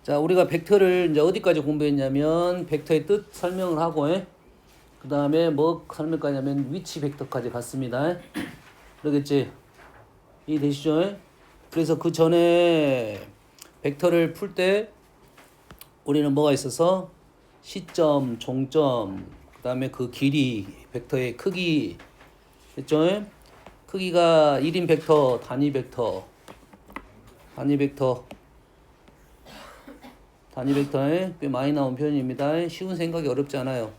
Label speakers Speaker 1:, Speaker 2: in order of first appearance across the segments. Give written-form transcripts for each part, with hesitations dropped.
Speaker 1: 자, 우리가 벡터를 이제 어디까지 공부했냐면 벡터의 뜻 설명을 하고 그 다음에 뭐 설명까지 하면 위치 벡터까지 갔습니다. 그러겠지? 이해되시죠? 그래서 그 전에 벡터를 풀 때 우리는 뭐가 있어서 시점, 종점, 그 다음에 그 길이, 벡터의 크기 됐죠? 크기가 1인 벡터, 단위 벡터, 단위 벡터에 꽤 많이 나온 표현입니다. 쉬운 생각이 어렵지 않아요.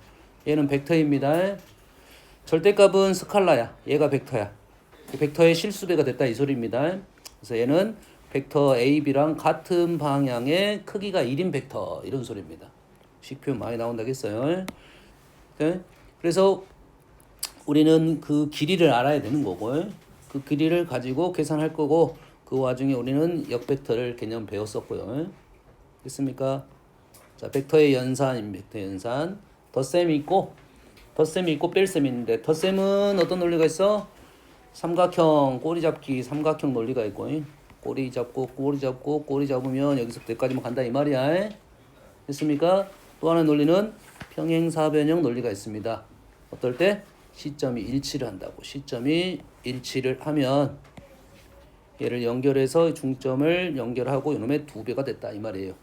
Speaker 1: 얘는 벡터입니다. 절대값은 스칼라야. 얘가 벡터야. 벡터의 실수배가 됐다 이 소리입니다. 그래서 얘는 벡터 A, B랑 같은 방향의 크기가 1인 벡터 이런 소리입니다. 식 표현 많이 나온다겠어요. 네? 그래서 우리는 그 길이를 알아야 되는 거고 그 길이를 가지고 계산할 거고 그 와중에 우리는 역벡터를 개념 배웠었고요. 됐습니까? 자, 벡터의 연산, 벡터 연산. 덧셈이 있고 뺄셈이 있는데 덧셈은 어떤 논리가 있어? 삼각형 꼬리 잡기 삼각형 논리가 있고 꼬리 잡고 꼬리 잡으면 여기서부터 여기까지만 간다 이 말이야. 됐습니까? 또 하나의 논리는 평행사변형 논리가 있습니다. 어떨 때? 시점이 일치를 한다고. 시점이 일치를 하면 얘를 연결해서 중점을 연결하고 이놈의 2배가 됐다 이 말이에요.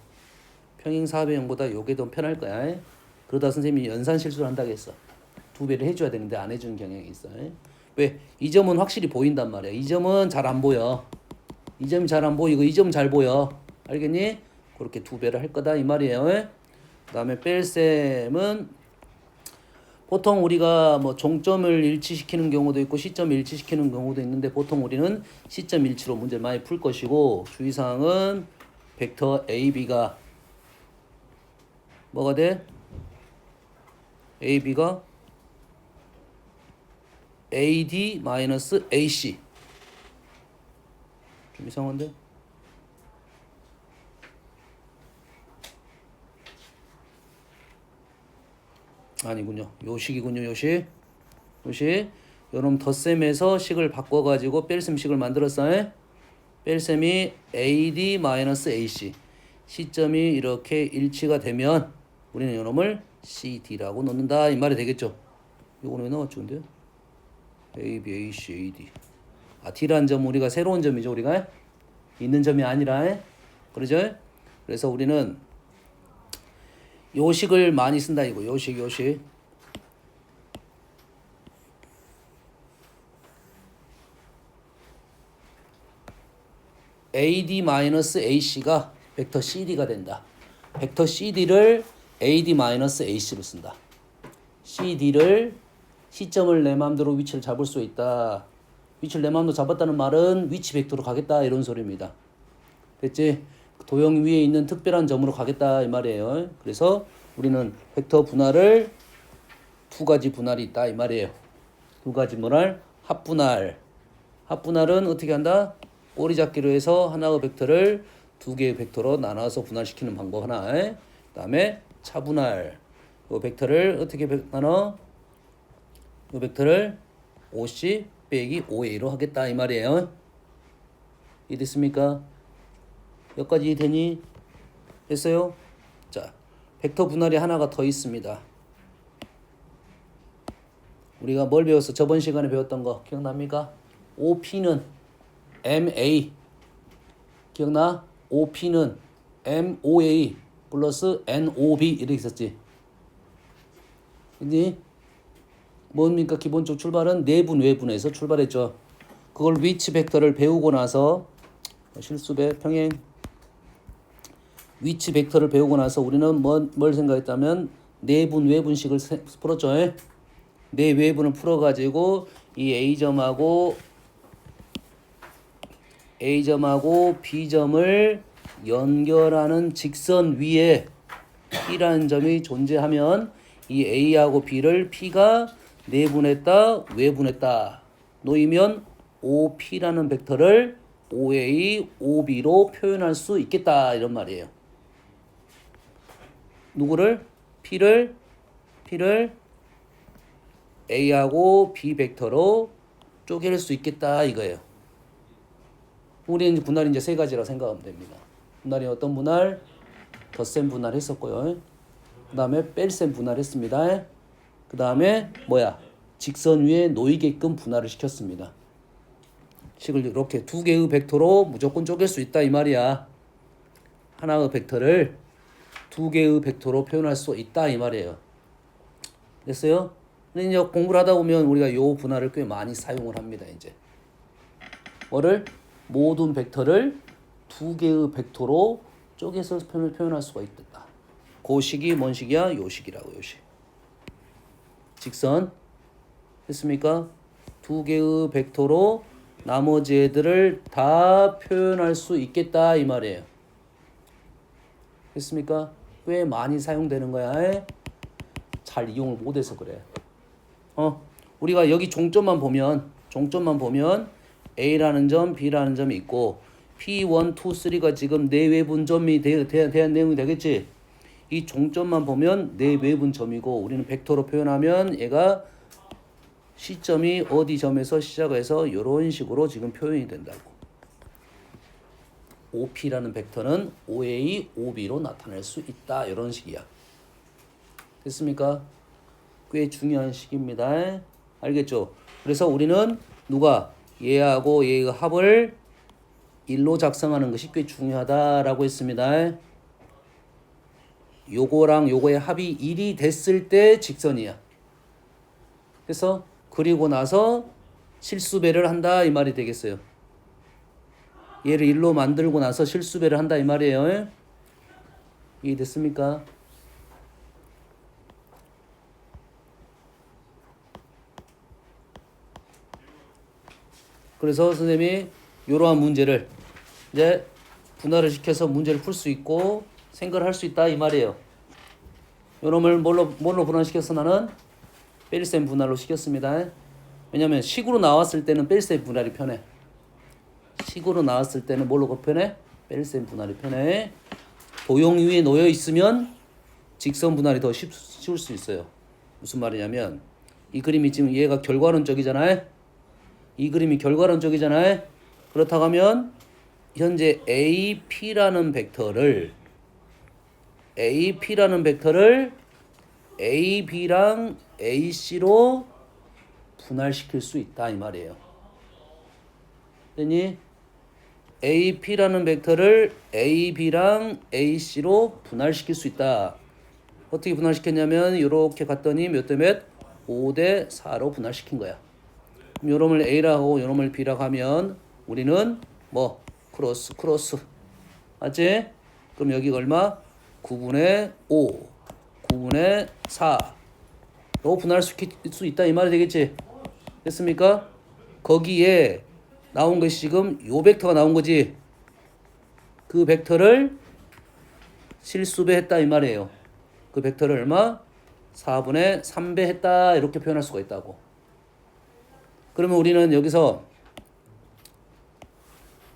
Speaker 1: 평행사변형보다 요게 더 편할 거야. 그러다 선생님이 연산 실수를 한다고 했어. 2배를 해줘야 되는데 안 해주는 경향이 있어. 왜? 이 점은 확실히 보인단 말이야. 이 점은 잘 안 보여. 이 점이 잘 안 보이고 이 점은 잘 보여. 알겠니? 그렇게 2배를 할 거다 이 말이에요. 그 다음에 뺄셈은 보통 우리가 뭐 종점을 일치시키는 경우도 있고 시점을 일치시키는 경우도 있는데 보통 우리는 시점 일치로 문제를 많이 풀 것이고 주의사항은 벡터 A, B가 뭐가 돼? A, B가 AD-AC 좀 이상한데? 아니군요. 요식이군요. 요식. 요놈 덧셈에서 식을 바꿔가지고 뺄셈식을 만들었어요. 뺄셈이 AD-AC 시점이 이렇게 일치가 되면 우리는 요놈을 CD라고 넣는다 이 말이 되겠죠. 요거는 왜 나왔죠 근데? AB, AC, AD D라는 점 우리가 새로운 점이죠. 우리가 있는 점이 아니라 그러죠. 그래서 우리는 요식을 많이 쓴다 이거. 요식 AD-AC가 벡터 CD가 된다. 벡터 CD를 AD-AC로 쓴다. CD를 시점을 내 마음대로 위치를 잡을 수 있다. 위치를 내 마음대로 잡았다는 말은 위치 벡터로 가겠다 이런 소리입니다. 됐지? 도형 위에 있는 특별한 점으로 가겠다 이 말이에요. 그래서 우리는 벡터 분할을 2가지 분할이 있다 이 말이에요. 2가지 분할, 합분할은 어떻게 한다? 꼬리 잡기로 해서 하나의 벡터를 2개의 벡터로 나눠서 분할시키는 방법 하나. 그 다음에 차분할. 이 벡터를 어떻게 나눠? 이 벡터를 OC 빼기 OA로 하겠다 이 말이에요. 이해됐습니까? 여기까지 이해되니? 됐어요? 자, 벡터 분할이 하나가 더 있습니다. 우리가 뭘 배웠어? 저번 시간에 배웠던 거 기억납니까? OP는 MA 기억나? OP는 MOA 플러스 NOB 이렇게 있었지. 그지? 뭡니까? 기본적 출발은 내분 외분에서 출발했죠. 그걸 위치 벡터를 배우고 나서 실수배 평행 위치 벡터를 배우고 나서 우리는 뭘 생각했다면 내분 외분식을 풀었죠. 내외분을 풀어가지고 이 A점하고 B점을 연결하는 직선 위에 P라는 점이 존재하면 이 A하고 B를 P가 내분했다 외분했다 놓이면 OP라는 벡터를 OA, OB로 표현할 수 있겠다 이런 말이에요. 누구를? P를 A하고 B 벡터로 쪼갤 수 있겠다 이거예요. 우리는 분할이 이제 3가지라 생각하면 됩니다. 분할이 어떤 분할? 덧셈 분할했었고요. 그 다음에 뺄셈 분할했습니다. 그 다음에 뭐야? 직선 위에 놓이게끔 분할을 시켰습니다. 식을 이렇게 두 개의 벡터로 무조건 쪼갤 수 있다 이 말이야. 하나의 벡터를 두 개의 벡터로 표현할 수 있다 이 말이에요. 됐어요? 근데 이제 공부를 하다 보면 우리가 요 분할을 꽤 많이 사용을 합니다. 이제 뭐를? 모든 벡터를 두 개의 벡터로 쪼개서 표현할 수가 있다. 그 식이 뭔 식이야? 요 식이라고. 요 식. 직선 됐습니까? 두 개의 벡터로 나머지 애들을 다 표현할 수 있겠다 이 말이에요. 됐습니까? 꽤 많이 사용되는 거야. 잘 이용을 못해서 그래. 우리가 여기 종점만 보면 A라는 점, B라는 점이 있고 P1, 2, 3가 지금 내외분점이 대한 내용이 되겠지. 이 종점만 보면 내외분점이고 우리는 벡터로 표현하면 얘가 시점이 어디 점에서 시작해서 이런 식으로 지금 표현이 된다고. OP라는 벡터는 OA, OB로 나타낼 수 있다. 이런 식이야. 됐습니까? 꽤 중요한 식입니다. 알겠죠? 그래서 우리는 누가 얘하고 얘의 합을 1로 작성하는 것이 꽤 중요하다라고 했습니다. 요거랑 요거의 합이 1이 됐을 때 직선이야. 그래서 그리고 나서 실수배를 한다 이 말이 되겠어요. 얘를 1로 만들고 나서 실수배를 한다 이 말이에요. 이해됐습니까? 그래서 선생님이 이러한 문제를 이제 분할을 시켜서 문제를 풀 수 있고 생각을 할 수 있다 이 말이에요. 요놈을 뭘로 분할시켰어? 나는 뺄셈 분할로 시켰습니다. 왜냐면 식으로 나왔을 때는 뺄셈 분할이 편해. 식으로 나왔을 때는 뭘로 편해? 뺄셈 분할이 편해. 도형 위에 놓여 있으면 직선 분할이 더 쉬울 수 있어요. 무슨 말이냐면 이 그림이 지금 얘가 결과론적이잖아요. 이 그림이 결과론적이잖아요. 그렇다고 하면 현재 AP라는 벡터를 AB랑 AC로 분할시킬 수 있다 이 말이에요. 됐니? AP라는 벡터를 AB랑 AC로 분할시킬 수 있다. 어떻게 분할시켰냐면 이렇게 갔더니 몇 대 몇? 5대 4로 분할시킨 거야. 그럼 요놈을 A라고 요놈을 B라고 하면 우리는 뭐 크로스 맞지? 그럼 여기가 얼마? 9분의 5 9분의 4로 분할시킬 수 있다 이 말이 되겠지? 됐습니까? 거기에 나온 것이 지금 요 벡터가 나온 거지. 그 벡터를 실수배 했다 이 말이에요. 그 벡터를 얼마? 4분의 3배 했다 이렇게 표현할 수가 있다고. 그러면 우리는 여기서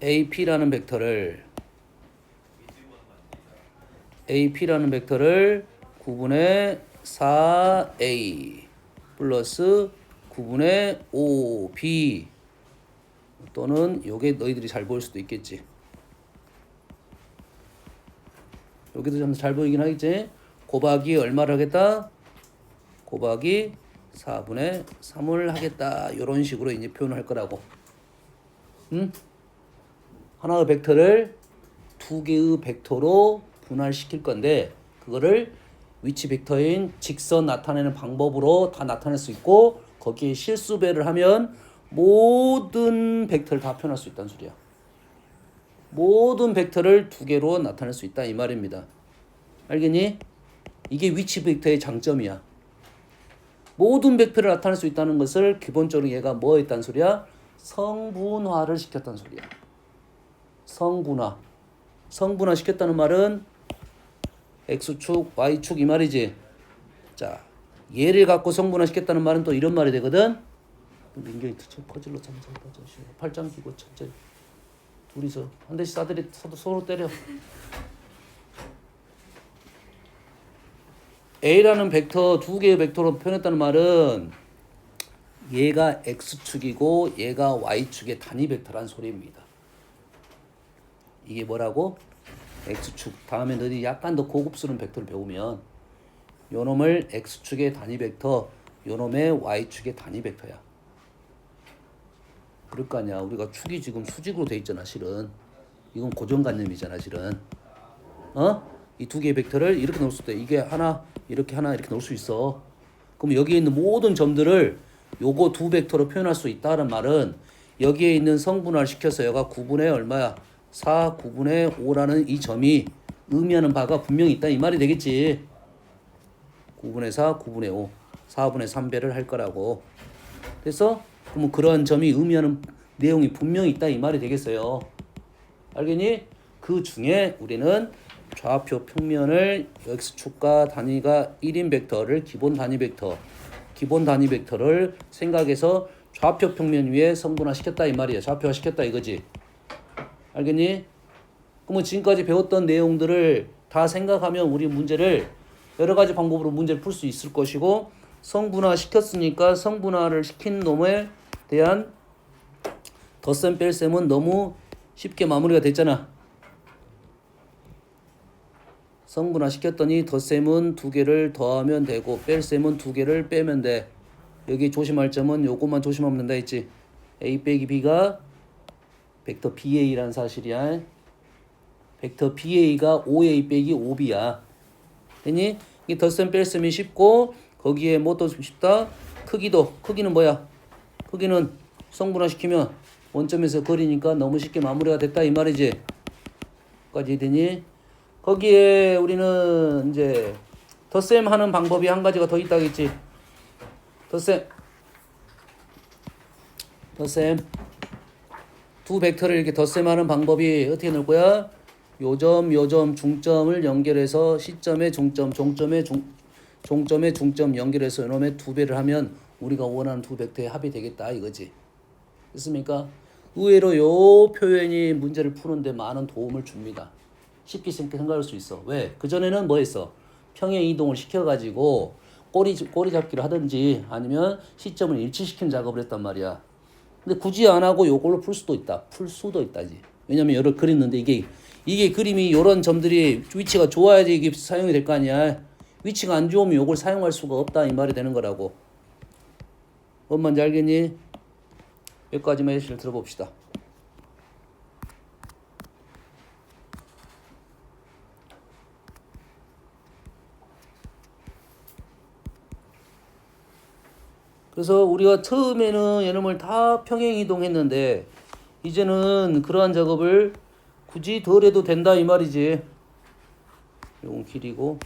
Speaker 1: AP라는 벡터를 9분의 4A 플러스 9분의 5B 또는 요게 너희들이 잘 보일 수도 있겠지. 여기도 좀 잘 보이긴 하겠지. 곱하기 얼마를 하겠다? 곱하기 4분의 3을 하겠다. 이런 식으로 이제 표현을 할 거라고. 하나의 벡터를 두 개의 벡터로 분할시킬 건데 그거를 위치 벡터인 직선 나타내는 방법으로 다 나타낼 수 있고 거기에 실수배를 하면 모든 벡터를 다 표현할 수 있다는 소리야. 모든 벡터를 두 개로 나타낼 수 있다 이 말입니다. 알겠니? 이게 위치 벡터의 장점이야. 모든 벡터를 나타낼 수 있다는 것을 기본적으로 얘가 뭐 했다는 소리야? 성분화를 시켰다는 소리야. 성분화 시켰다는 말은 X축, Y축 이 말이지. 자, 얘를 갖고 성분화 시켰다는 말은 또 이런 말이 되거든. 민경이 퍼즐로 잠깐 빠져. 팔짱 끼고 천천히 둘이서 한 대씩 싸들이 서로 때려. A라는 벡터 두 개의 벡터로 표현했다는 말은 얘가 X축이고 얘가 Y축의 단위 벡터란 소리입니다. 이게 뭐라고? x축. 다음에 너희 약간 더 고급스러운 벡터를 배우면 요놈을 x축의 단위 벡터, 요놈의 y축의 단위 벡터야. 그럴 거 아니야. 우리가 축이 지금 수직으로 돼 있잖아, 실은. 이건 고정관념이잖아, 실은. 이 두 개의 벡터를 이렇게 넣을 수도 돼. 이게 하나, 이렇게 넣을 수 있어. 그럼 여기에 있는 모든 점들을 요거 두 벡터로 표현할 수 있다는 말은 여기에 있는 성분화를 시켜서 얘가 9분의 얼마야? 4, 9분의 5라는 이 점이 의미하는 바가 분명히 있다 이 말이 되겠지. 9분의 4, 9분의 5, 4분의 3배를 할 거라고. 그래서 그러면 그런 점이 의미하는 내용이 분명히 있다 이 말이 되겠어요. 알겠니? 그 중에 우리는 좌표 평면을 x축과 단위가 1인 벡터를 기본 단위 벡터를 생각해서 좌표 평면 위에 성분화 시켰다 이 말이야. 좌표화 시켰다 이거지. 알겠니? 그러면 지금까지 배웠던 내용들을 다 생각하면 우리 문제를 여러 가지 방법으로 문제를 풀 수 있을 것이고, 성분화 시켰으니까 성분화를 시킨 놈에 대한 덧셈 뺄셈은 너무 쉽게 마무리가 됐잖아. 성분화 시켰더니 덧셈은 2개를 더하면 되고 뺄셈은 2개를 빼면 돼. 여기 조심할 점은 요것만 조심하면 된다 했지. a 빼기 b가 벡터 BA라는 사실이야. 벡터 BA가 5A 빼기 5B야. 됐니? 이 덧셈 뺄셈이 쉽고 거기에 뭐도 쉽다? 크기는 뭐야? 크기는 성분화 시키면 원점에서 거리니까 너무 쉽게 마무리가 됐다 이 말이지. 까지 되니? 거기에 우리는 이제 덧셈 하는 방법이 한 가지가 더 있다겠지. 덧셈 두 벡터를 이렇게 덧셈하는 방법이 어떻게 넣을 거야? 요점 중점을 연결해서 시점의 중점, 종점의 중점 연결해서 이놈의 2배를 하면 우리가 원하는 두 벡터의 합이 되겠다 이거지. 됐습니까? 의외로 요 표현이 문제를 푸는데 많은 도움을 줍니다. 쉽게 생각할 수 있어. 왜? 그전에는 뭐 했어? 평행 이동을 시켜가지고 꼬리 잡기를 하든지 아니면 시점을 일치시키는 작업을 했단 말이야. 근데 굳이 안 하고 요걸로 풀 수도 있다지. 왜냐면 여러 그렸는데 이게 그림이 요런 점들이 위치가 좋아야지 이게 사용이 될 거 아니야. 위치가 안 좋으면 요걸 사용할 수가 없다 이 말이 되는 거라고. 뭔 말인지 알겠니? 여기까지만 예시를 들어봅시다. 그래서 우리가 처음에는 이놈을 다 평행 이동했는데 이제는 그러한 작업을 굳이 덜 해도 된다 이 말이지. 요건 길이고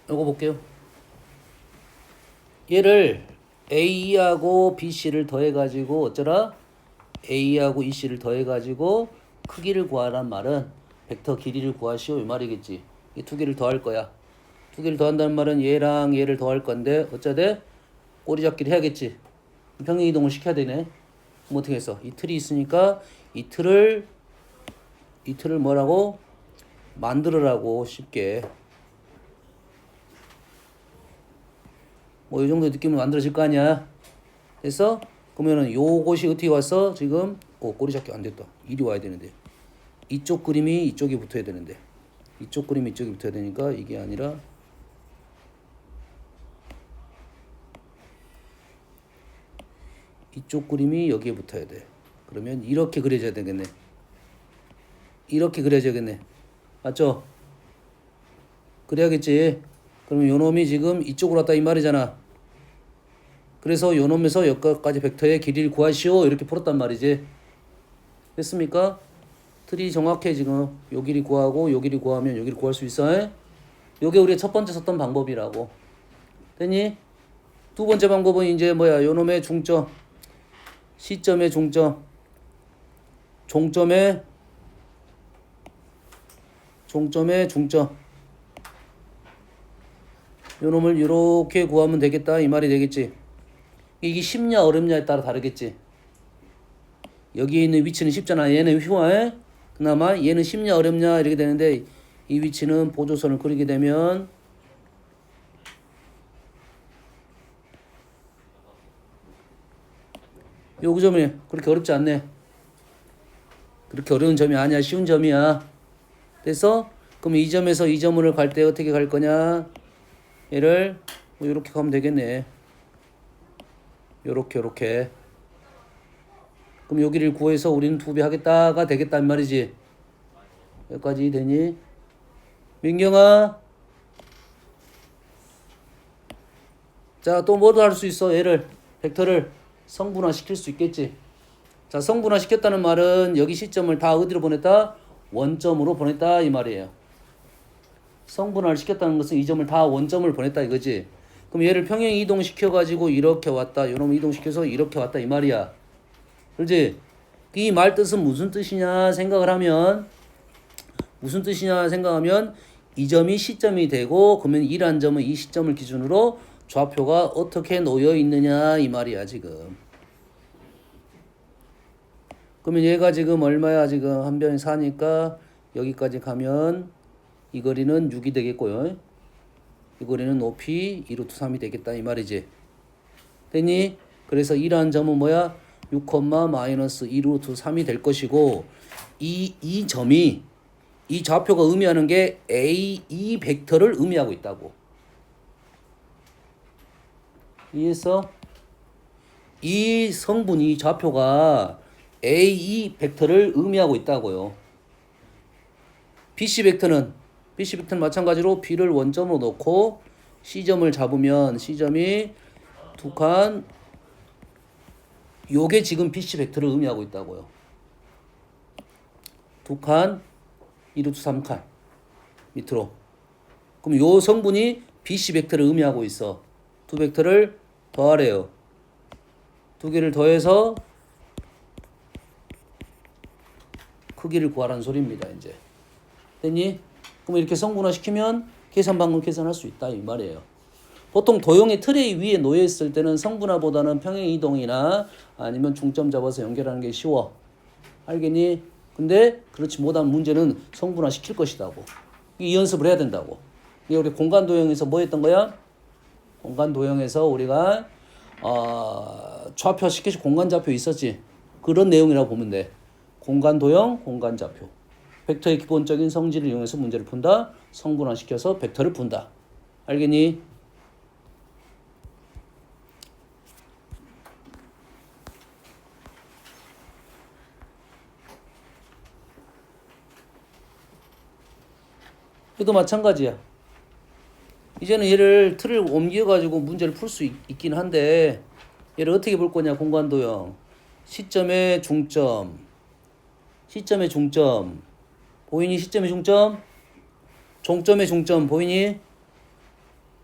Speaker 1: 요거 볼게요. 얘를 A하고 BC를 더해가지고 어쩌라? A하고 EC를 더해가지고 크기를 구하란 말은 벡터 길이를 구하시오 이 말이겠지. 이 두 개를 더할 거야. 두 개를 더한다는 말은 얘랑 얘를 더할 건데 어쩌대? 꼬리 잡기를 해야겠지. 평행 이동을 시켜야 되네. 그럼 어떻게 했어? 이 틀이 있으니까 이 틀을 뭐라고? 만들으라고 쉽게. 뭐 이 정도 느낌으로 만들어질 거 아니야. 됐어? 그러면은 요것이 어떻게 왔어? 지금 꼬리 잡기 안 됐다. 이리 와야 되는데 이쪽 그림이 이쪽에 붙어야 되는데 이쪽 그림이 이쪽에 붙어야 되니까 이게 아니라 이쪽 그림이 여기에 붙어야 돼. 그러면 이렇게 그려져야 되겠네. 이렇게 그려져야겠네. 맞죠? 그래야겠지. 그러면 요놈이 지금 이쪽으로 왔다 이 말이잖아. 그래서 요놈에서 여기까지 벡터의 길이를 구하시오 이렇게 풀었단 말이지. 됐습니까? 틀이 정확해 지금. 요 길이 구하고 요 길이 구하면 요 길이 구할 수 있어. 요게 우리가 첫 번째 썼던 방법이라고. 됐니? 두 번째 방법은 이제 뭐야? 요놈의 중점. 시점의 중점. 종점의 중점. 요놈을 이렇게 구하면 되겠다 이 말이 되겠지. 이게 쉽냐 어렵냐에 따라 다르겠지. 여기에 있는 위치는 쉽잖아. 얘는 휘화해. 그나마 얘는 쉽냐 어렵냐 이렇게 되는데 이 위치는 보조선을 그리게 되면 요 그 점이 그렇게 어렵지 않네. 그렇게 어려운 점이 아니야. 쉬운 점이야. 됐어? 그럼 이 점에서 이 점으로 갈 때 어떻게 갈 거냐? 얘를 뭐 이렇게 가면 되겠네. 요렇게. 그럼 여기를 구해서 우리는 2배 하겠다가 되겠단 말이지. 여기까지 되니? 민경아. 자, 또 뭐도 할 수 있어. 얘를 벡터를 성분화 시킬 수 있겠지. 자, 성분화 시켰다는 말은 여기 시점을 다 어디로 보냈다? 원점으로 보냈다 이 말이에요. 성분화를 시켰다는 것은 이 점을 다 원점을 보냈다 이거지. 그럼 얘를 평행 이동시켜 가지고 이렇게 왔다. 요놈 이동시켜서 이렇게 왔다 이 말이야. 그렇지? 이 말 뜻은 무슨 뜻이냐 생각을 하면 이 점이 시점이 되고 그러면 이란 점은 이 시점을 기준으로 좌표가 어떻게 놓여 있느냐 이 말이야 지금. 그러면 얘가 지금 얼마야 지금 한 변이 4니까 여기까지 가면 이 거리는 6이 되겠고요. 이 거리는 높이 2루트 3이 되겠다 이 말이지. 됐니? 그래서 이러한 점은 뭐야? 6, 마이너스 2루트 3이 될 것이고 이 점이 이 좌표가 의미하는 게 이 벡터를 의미하고 있다고. 이해했어? 이 성분이 좌표가 이 벡터를 의미하고 있다고요. BC 벡터는 마찬가지로 B를 원점으로 놓고 C점을 잡으면 C점이 두 칸 요게 지금 BC 벡터를 의미하고 있다고요. 두 칸 2루트 3칸 밑으로. 그럼 요 성분이 BC 벡터를 의미하고 있어. 두 벡터를 더하래요. 두 개를 더해서 크기를 구하라는 소리입니다. 이제 됐니? 그럼 이렇게 성분화 시키면 계산 방법 계산할 수 있다 이 말이에요. 보통 도형의 트레이 위에 놓여 있을 때는 성분화보다는 평행 이동이나 아니면 중점 잡아서 연결하는 게 쉬워. 알겠니? 근데 그렇지 못한 문제는 성분화 시킬 것이다고. 이 연습을 해야 된다고. 이게 우리 공간 도형에서 뭐 했던 거야? 공간 도형에서 우리가 좌표 시켜서 공간 좌표 있었지. 그런 내용이라고 보면 돼. 공간 도형, 공간 좌표. 벡터의 기본적인 성질을 이용해서 문제를 푼다. 성분화시켜서 벡터를 푼다. 알겠니? 이도 마찬가지야. 이제는 얘를 틀을 옮겨가지고 문제를 풀 수 있긴 한데 얘를 어떻게 볼 거냐 공간 도형. 시점의 중점. 보이니? 시점의 중점? 종점의 중점 보이니?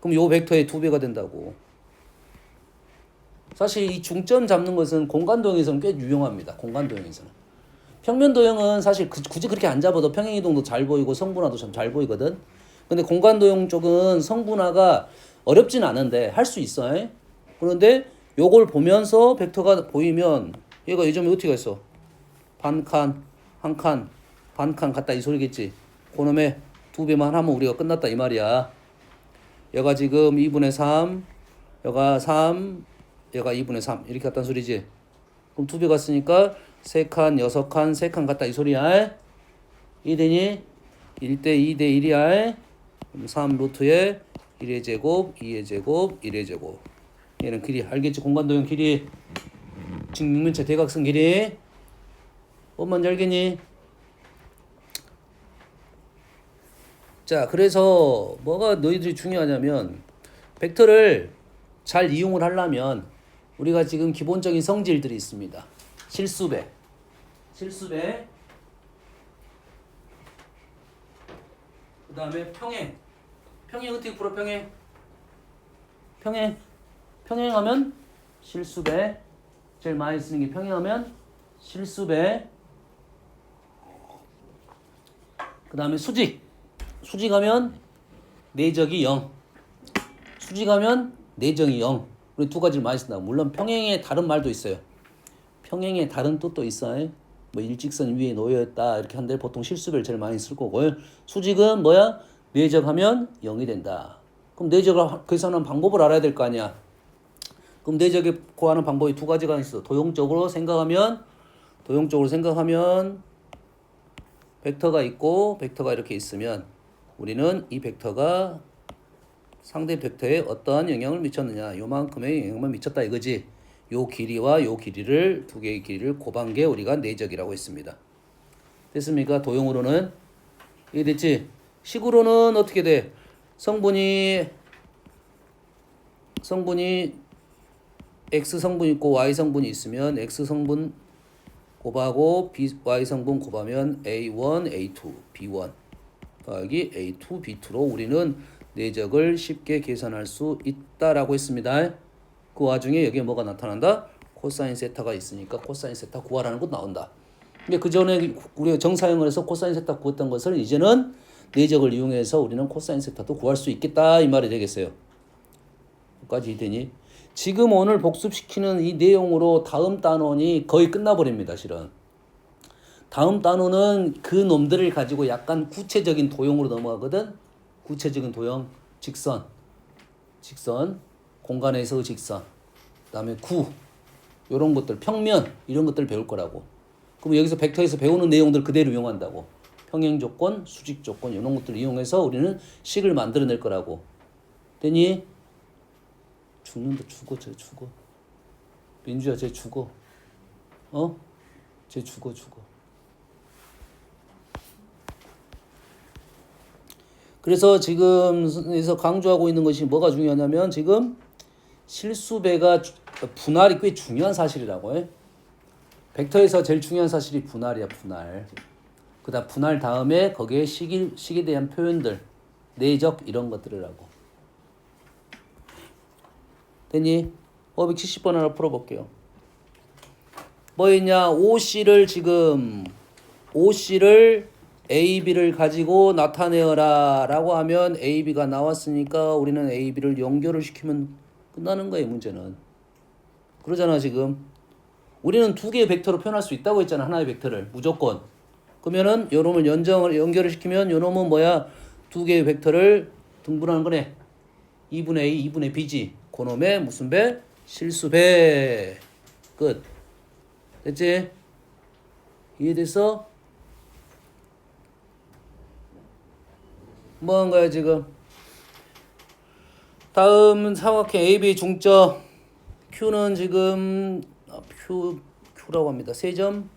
Speaker 1: 그럼 요 벡터의 2배가 된다고. 사실 이 중점 잡는 것은 공간 도형에서는 꽤 유용합니다. 공간 도형에서는. 평면 도형은 사실 굳이 그렇게 안 잡아도 평행 이동도 잘 보이고 성분화도 참 잘 보이거든. 근데 공간 도형 쪽은 성분화가 어렵진 않은데 할 수 있어. 그런데 요걸 보면서 벡터가 보이면 얘가 이 점이 어떻게 있어? 반 칸, 한 칸, 반 칸 같다 이 소리겠지. 그놈의 2배만 하면 우리가 끝났다 이 말이야. 얘가 지금 2분의 3, 얘가 3, 얘가 2분의 3 이렇게 갔다는 소리지. 그럼 2배 갔으니까 3칸, 6칸, 3칸 갔다 이 소리야. 이되니? 1대 2대 1이야. 3 루트에 1의 제곱, 2의 제곱, 1의 제곱. 얘는 길이 알겠지? 공간도형 길이. 직육면체 대각선 길이. 뭔지 알겠니? 자, 그래서 뭐가 너희들이 중요하냐면 벡터를 잘 이용을 하려면 우리가 지금 기본적인 성질들이 있습니다. 실수배. 다음에 평행. 평행 어떻게 풀어 평행? 평행하면 실수배. 제일 많이 쓰는 게 평행하면 실수배. 그 다음에 수직. 수직하면 내적이 0. 수직하면 내정이 0. 우리 두 가지를 많이 쓴다. 물론 평행에 다른 말도 있어요. 평행에 다른 뜻도 있어요. 뭐 일직선 위에 놓여있다 이렇게 한데 보통 실수배를 제일 많이 쓸 거고, 수직은 뭐야? 내적하면 0이 된다. 그럼 내적을 계산하는 방법을 알아야 될 거 아니야. 그럼 내적을 구하는 방법이 두 가지가 있어. 도형적으로 생각하면 벡터가 있고 벡터가 이렇게 있으면 우리는 이 벡터가 상대 벡터에 어떠한 영향을 미쳤느냐, 요만큼의 영향을 미쳤다 이거지. 요 길이와 요 길이를, 두 개의 길이를 곱한 게 우리가 내적이라고 했습니다. 됐습니까? 도형으로는 이해됐지? 식으로는 어떻게 돼? 성분이 X 성분 있고 Y 성분이 있으면 X 성분 곱하고 Y 성분 곱하면 A1, A2, B1 더하기 A2, B2로 우리는 내적을 쉽게 계산할 수 있다라고 했습니다. 그 와중에 여기에 뭐가 나타난다? 코사인 세타가 있으니까 코사인 세타 구하라는 것도 나온다. 근데 그 전에 우리가 정사형을 해서 코사인 세타 구했던 것을 이제는 내적을 이용해서 우리는 코사인 세타도 구할 수 있겠다 이 말이 되겠어요. 여기까지 이해되니? 지금 오늘 복습시키는 이 내용으로 다음 단원이 거의 끝나버립니다. 실은 다음 단원은 그 놈들을 가지고 약간 구체적인 도형으로 넘어가거든. 구체적인 도형, 직선, 공간에서의 직선, 그 다음에 구, 이런 것들, 평면 이런 것들 배울 거라고. 그럼 여기서 벡터에서 배우는 내용들 그대로 이용한다고. 평행 조건, 수직 조건 이런 것들을 이용해서 우리는 식을 만들어낼 거라고. 되니? 죽는다. 쟤 죽어. 민주야 쟤 죽어. 쟤 죽어. 그래서 지금에서 강조하고 있는 것이 뭐가 중요하냐면 지금 실수배가 분할이 꽤 중요한 사실이라고 해. 벡터에서 제일 중요한 사실이 분할이야. 분할. 그다음 분할 다음에 거기에 식에 대한 표현들, 내적 이런 것들이라고. 됐니? 570번 하나 풀어볼게요. 뭐 있냐? OC를 AB를 가지고 나타내어라 라고 하면 AB가 나왔으니까 우리는 AB를 연결을 시키면 끝나는 거예요. 문제는. 그러잖아 지금. 우리는 두 개의 벡터로 표현할 수 있다고 했잖아. 하나의 벡터를 무조건. 그러면은 요놈을 연결을 시키면 요놈은 뭐야? 두 개의 벡터를 등분하는 거네. 2분의 A, 2분의 B지. 그놈의 무슨 배? 실수배. 끝. 됐지? 이해됐어? 뭐 한 거야 지금? 다음 삼각형 AB 중점 Q는 지금 Q라고 합니다. 세점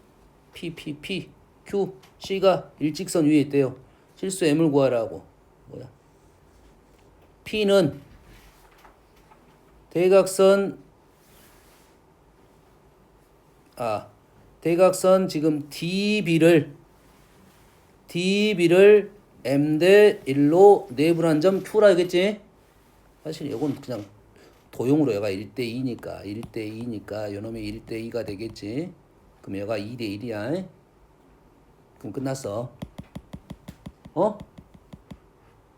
Speaker 1: P Q C가 일직선 위에 있대요. 실수 M을 구하라고. 뭐야? P는 대각선 지금 DB를 M 대 1로 내분한 점 Q라 하겠지? 사실 이건 그냥 도형으로 얘가 1대2니까 요놈이 1대2가 되겠지? 그럼 얘가 2대1이야. 그럼 끝났어.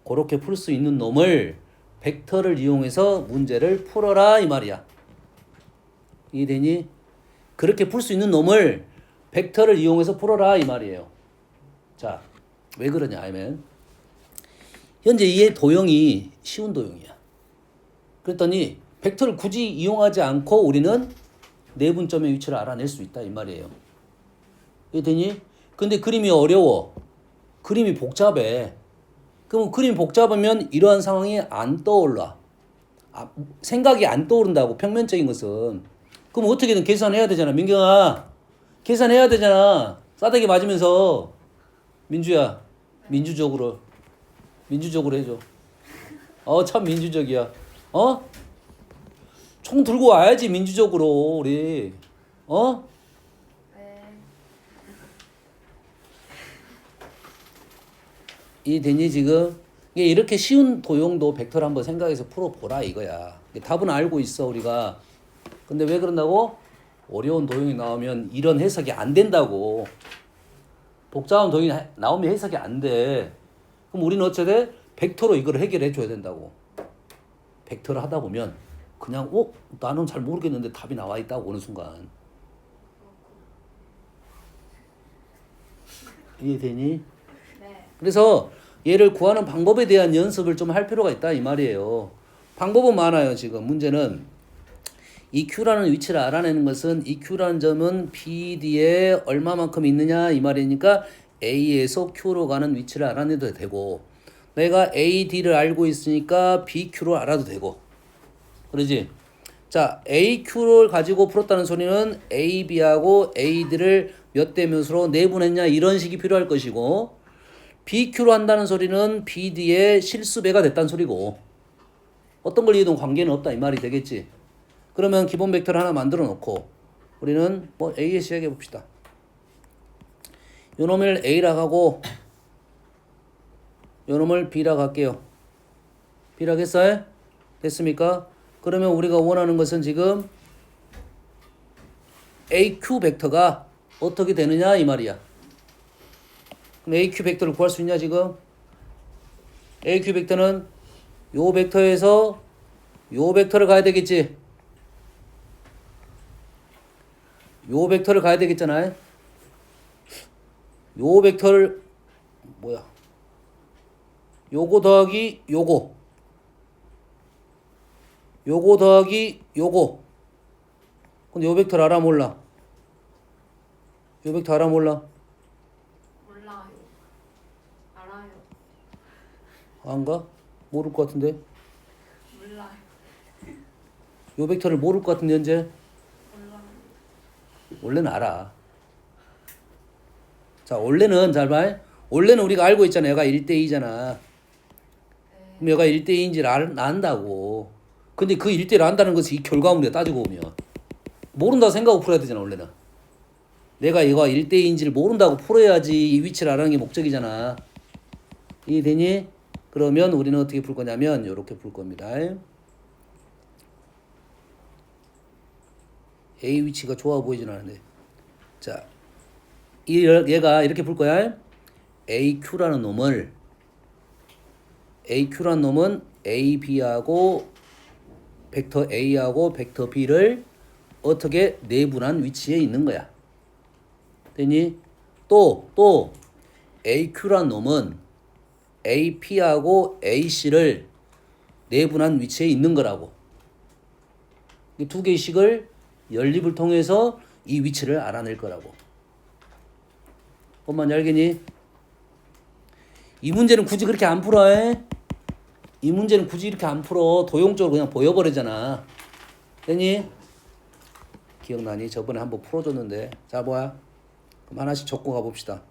Speaker 1: 그렇게 풀 수 있는 놈을 벡터를 이용해서 문제를 풀어라 이 말이야. 이해되니? 그렇게 풀 수 있는 놈을 벡터를 이용해서 풀어라 이 말이에요. 자, 왜 그러냐 하면 현재 이 도형이 쉬운 도형이야. 그랬더니 벡터를 굳이 이용하지 않고 우리는 내분점의 위치를 알아낼 수 있다 이 말이에요. 이해되니? 근데 그림이 어려워. 그림이 복잡해. 그럼 그림이 복잡하면 이러한 상황이 안 떠올라. 생각이 안 떠오른다고, 평면적인 것은. 그럼 어떻게든 계산해야 되잖아. 민경아, 계산해야 되잖아. 싸대기 맞으면서. 민주야, 민주적으로 해줘. 참 민주적이야. 총 들고 와야지 민주적으로 우리.
Speaker 2: 네.
Speaker 1: 이 되니 지금? 이게 이렇게 쉬운 도형도 벡터를 한번 생각해서 풀어보라 이거야. 답은 알고 있어 우리가. 근데 왜 그런다고? 어려운 도형이 나오면 이런 해석이 안 된다고. 복잡한 도형이 나오면 해석이 안 돼. 그럼 우리는 어쩌돼? 벡터로 이걸 해결해 줘야 된다고. 벡터를 하다 보면 그냥 나는 잘 모르겠는데 답이 나와 있다고 어느 순간. 이해되니?
Speaker 2: 네.
Speaker 1: 그래서 얘를 구하는 방법에 대한 연습을 좀 할 필요가 있다 이 말이에요. 방법은 많아요. 지금 문제는 이 Q라는 위치를 알아내는 것은 이 Q라는 점은 BD에 얼마만큼 있느냐 이 말이니까 A에서 Q로 가는 위치를 알아내도 되고, 내가 AD를 알고 있으니까 BQ를 알아도 되고, 그러지? 자, AQ를 가지고 풀었다는 소리는 AB하고 AD를 몇 대 몇으로 내분했냐 이런 식이 필요할 것이고, BQ로 한다는 소리는 BD의 실수배가 됐다는 소리고, 어떤 걸 이해든 관계는 없다 이 말이 되겠지. 그러면 기본 벡터를 하나 만들어 놓고 우리는 뭐 A에 시작해 봅시다. 요 놈을 A라고 하고 요 놈을 B라고 할게요. B라고 했어요? 됐습니까? 그러면 우리가 원하는 것은 지금 AQ 벡터가 어떻게 되느냐 이 말이야. 그럼 AQ 벡터를 구할 수 있냐 지금? AQ 벡터는 요 벡터에서 요 벡터를 가야 되겠지. 요 벡터를 가야 되겠잖아요. 요 벡터를 뭐야? 요거 더하기 요거. 요거 더하기 요거. 근데 요 벡터를 알아 몰라? 요 벡터 알아 몰라?
Speaker 2: 몰라요. 알아요.
Speaker 1: 안가? 모를 것 같은데.
Speaker 2: 몰라요.
Speaker 1: 요 벡터를 모를 것 같은데 현재?
Speaker 2: 몰라요.
Speaker 1: 원래는 알아. 자, 원래는 잘 봐. 원래는 우리가 알고 있잖아. 얘가 1대2잖아. 그럼 얘가 1대2인지를 안다고. 근데 그 1대1을 안다는 것이 이 결과물이야 따지고 보면. 모른다고 생각하고 풀어야 되잖아 원래는. 내가 얘가 1대2인지를 모른다고 풀어야지 이 위치를 알아내는 게 목적이잖아. 이해되니? 그러면 우리는 어떻게 풀 거냐면 이렇게 풀 겁니다. A 위치가 좋아 보이진 않은데. 자, 얘가 이렇게 풀 거야. AQ라는 놈은 AB하고 벡터 A하고 벡터 B를 어떻게 내분한 위치에 있는 거야. 되니? 또 AQ라는 놈은 AP하고 AC를 내분한 위치에 있는 거라고. 이 두 개의 식을 연립을 통해서 이 위치를 알아낼 거라고. 엄마 알겠니? 이 문제는 굳이 그렇게 안 풀어. 이 문제는 굳이 이렇게 안 풀어. 도용적으로 그냥 보여버리잖아. 되니? 기억나니? 저번에 한번 풀어줬는데. 자, 뭐야? 그럼 하나씩 적고 가봅시다.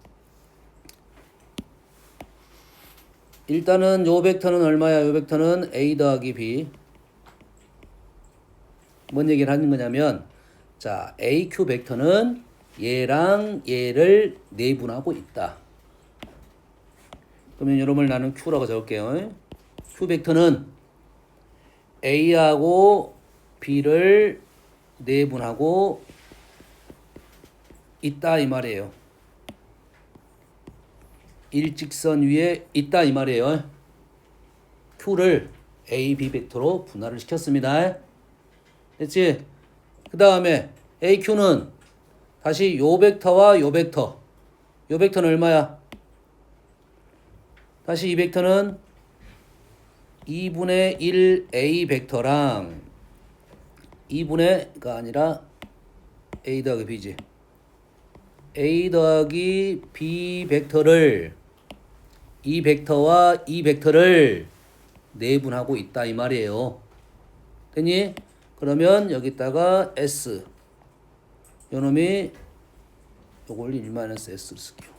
Speaker 1: 일단은 요 벡터는 얼마야? 요 벡터는 A 더하기 B. 뭔 얘기를 하는 거냐면, 자, AQ 벡터는 얘랑 얘를 내분하고 있다. 그러면 여러분을 나는 Q라고 적을게요. Q 벡터는 A하고 B를 내분하고 있다 이 말이에요. 일직선 위에 있다 이 말이에요. Q를 A, B 벡터로 분할을 시켰습니다. 됐지? 그 다음에 AQ는 다시 요 벡터와 요 벡터. 요 벡터는 얼마야? 다시 이 벡터는 2분의 1 A 벡터랑 2분의가 아니라 A 더하기 B지. A 더하기 B 벡터를 이 벡터와 이 벡터를 내분하고 있다 이 말이에요. 됐니? 그러면 여기다가 S 요놈이 요걸 1-S를 쓸게요.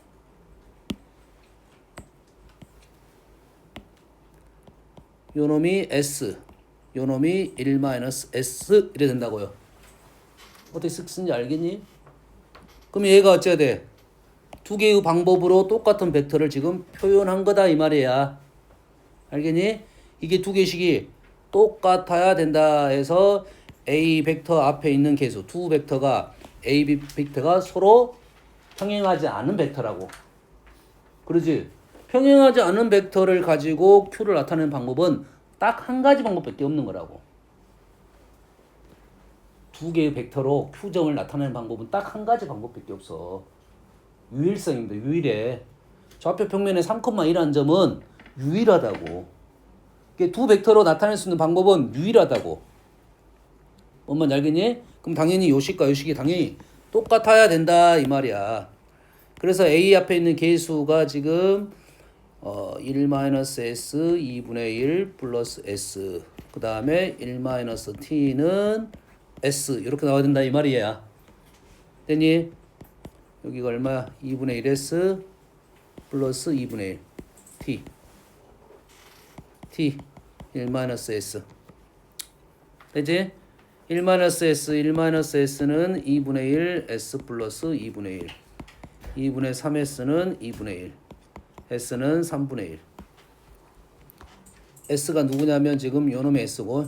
Speaker 1: 요놈이 S 요놈이 1-S 이래 된다고요. 어떻게 쓰는지 알겠니? 그럼 얘가 어째야 돼? 두 개의 방법으로 똑같은 벡터를 지금 표현한 거다 이 말이야. 알겠니? 이게 두 개씩이 똑같아야 된다 해서 A 벡터 앞에 있는 개수 두 벡터가 A, B 벡터가 서로 평행하지 않은 벡터라고. 그러지? 평행하지 않은 벡터를 가지고 Q를 나타내는 방법은 딱 한 가지 방법밖에 없는 거라고. 두 개의 벡터로 Q점을 나타내는 방법은 딱 한 가지 방법밖에 없어. 유일성입니다. 유일해. 좌표 평면에 3,1한 점은 유일하다고. 두 벡터로 나타낼 수 있는 방법은 유일하다고. 뭔 말인지 알겠니? 그럼 당연히 요식과 요식이 당연히 똑같아야 된다 이 말이야. 그래서 A 앞에 있는 개수가 지금 1-s 2분의 1 플러스 s 그 다음에 1-t는 s 이렇게 나와야 된다 이 말이야. 됐니? 여기가 얼마야? 2분의 1s 플러스 2분의 1 t 1-s 되지? 1-s 1-s는 2분의 1 s 플러스 2분의 1 2분의 3s는 2분의 1 s는 3분의 1 s가 누구냐면 지금 요놈의 s고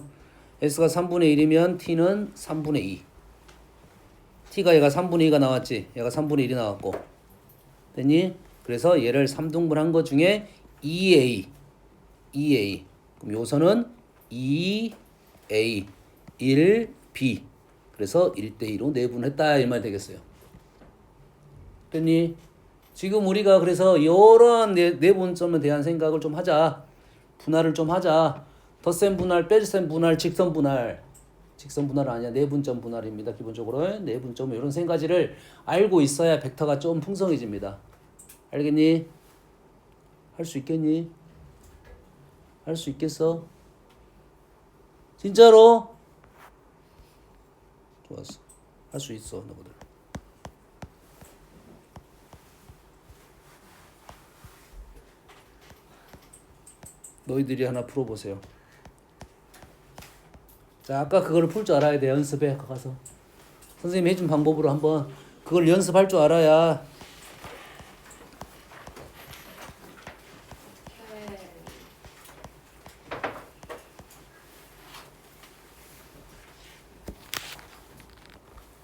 Speaker 1: s가 3분의 1이면 t는 3분의 2 t가 얘가 3분의 2가 나왔지. 얘가 3분의 1이 나왔고 됐니? 그래서 얘를 3등분한 것 중에 2a 그럼 요선은 2a 1b 그래서 1대2로 내분했다 이 말 되겠어요. 됐니? 지금 우리가 그래서 이런 내분점에 대한 생각을 좀 하자. 분할을 좀 하자. 덧셈 분할, 뺄셈 분할, 직선 분할. 직선 분할은 아니야. 내분점 분할입니다. 기본적으로 내분점 이런 세 가지를 알고 있어야 벡터가 좀 풍성해집니다. 알겠니? 할 수 있겠니? 할 수 있겠어? 진짜로? 좋았어. 할 수 있어 너희들. 너희들이 하나 풀어보세요. 자, 아까 그거를 풀 줄 알아야 돼. 연습해 가서 선생님이 해준 방법으로 한번 그걸 연습할 줄 알아야.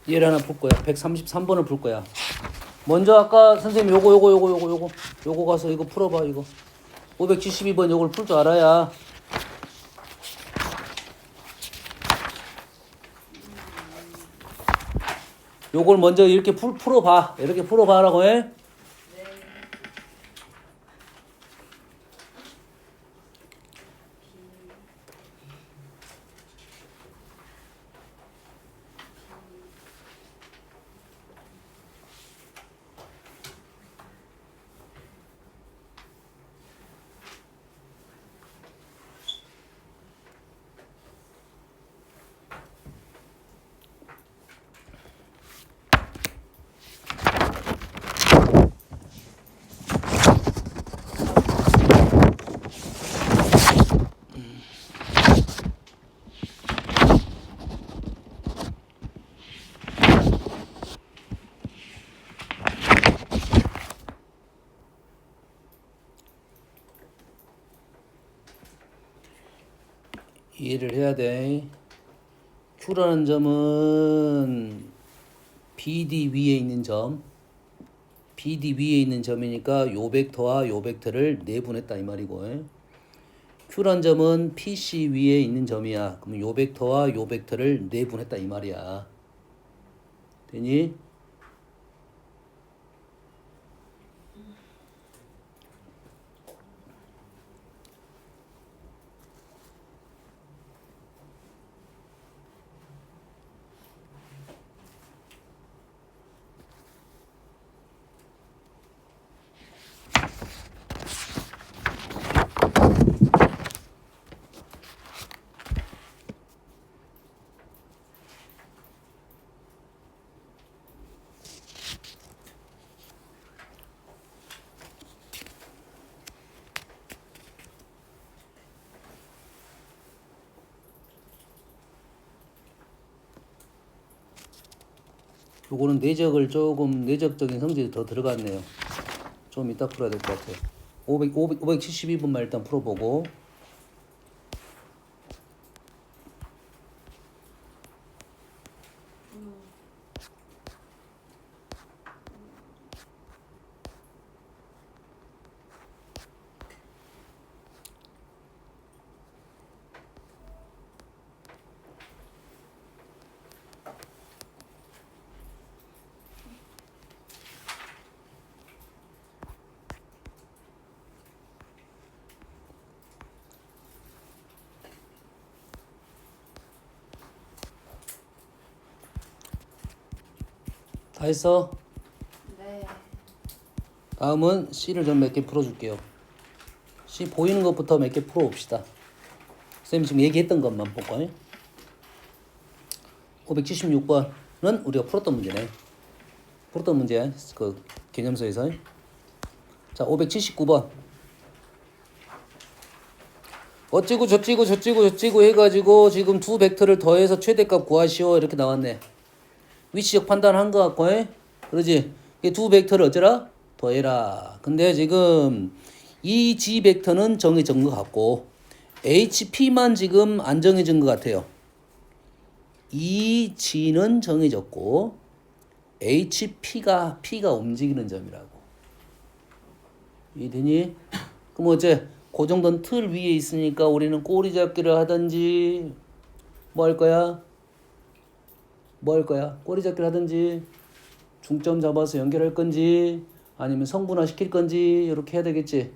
Speaker 1: 얘를 하나 풀 거야. 133번을 풀 거야. 먼저 아까 선생님 요거 가서 이거 풀어봐. 이거 572번 요걸 풀 줄 알아야. 요걸 먼저 이렇게 풀어봐. 이렇게 풀어봐라고 해. 이해를 해야 돼. Q라는 점은 BD 위에 있는 점, BD 위에 있는 점이니까 요 벡터와 요 벡터를 내분했다 이 말이고. Q라는 점은 PC 위에 있는 점이야. 그럼 요 벡터와 요 벡터를 내분했다 이 말이야. 되니? 요거는 내적을 조금 내적적인 성질이 더 들어갔네요. 좀 이따 풀어야 될 것 같아. 572번만 일단 풀어보고. 다 했어?
Speaker 2: 네.
Speaker 1: 다음은 C를 좀 몇 개 풀어줄게요. C 보이는 것부터 몇 개 풀어봅시다. 쌤이 지금 얘기했던 것만 볼까요? 576번은 우리가 풀었던 문제네. 풀었던 문제야. 그 개념서에서. 자, 579번. 어찌고 저찌고 저찌고 저찌고 해가지고 지금 두 벡터를 더해서 최대값 구하시오 이렇게 나왔네. 위치적 판단한 것 같고, 그러지? 이 두 벡터를 어쩌라? 더해라. 근데 지금 이 G 벡터는 정해진 것 같고 HP만 지금 안 정해진 것 같아요. 이 G는 정해졌고 P가 움직이는 점이라고. 이해되니? 그럼 어째 고정된 틀 위에 있으니까 우리는 꼬리 잡기를 하든지 뭐 할 거야? 뭐 할 거야? 꼬리 잡기를 하든지 중점 잡아서 연결할 건지 아니면 성분화 시킬 건지 이렇게 해야 되겠지.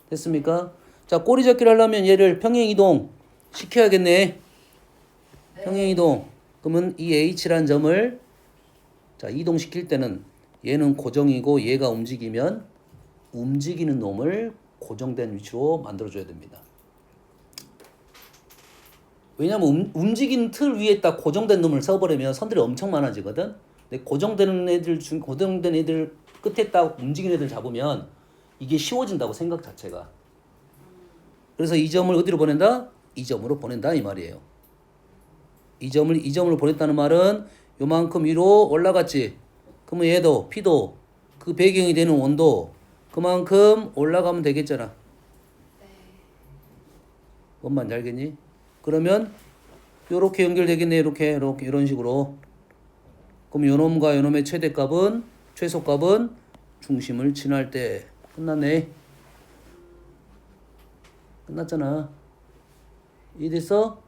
Speaker 1: 됐습니까? 자, 꼬리 잡기를 하려면 얘를 평행이동 시켜야겠네. 평행이동. 그러면 이 H라는 점을 자 이동시킬 때는 얘는 고정이고 얘가 움직이면 움직이는 놈을 고정된 위치로 만들어줘야 됩니다. 왜냐면 움직이는 틀 위에 딱 고정된 놈을 써버리면 선들이 엄청 많아지거든. 근데 고정된 애들 끝에 딱 움직이는 애들 잡으면 이게 쉬워진다고 생각 자체가. 그래서 이 점을 어디로 보낸다? 이 점으로 보낸다 이 말이에요. 이 점을 보냈다는 말은 요만큼 위로 올라갔지. 그러면 얘도 P도 그 배경이 되는 원도 그만큼 올라가면 되겠잖아.
Speaker 2: 네.
Speaker 1: 뭔 말인지 알겠니? 그러면 요렇게 연결되겠네. 이렇게 이런 식으로. 그럼 요놈과 요놈의 최소값은 중심을 지날 때 끝났네. 끝났잖아. 이해됐어?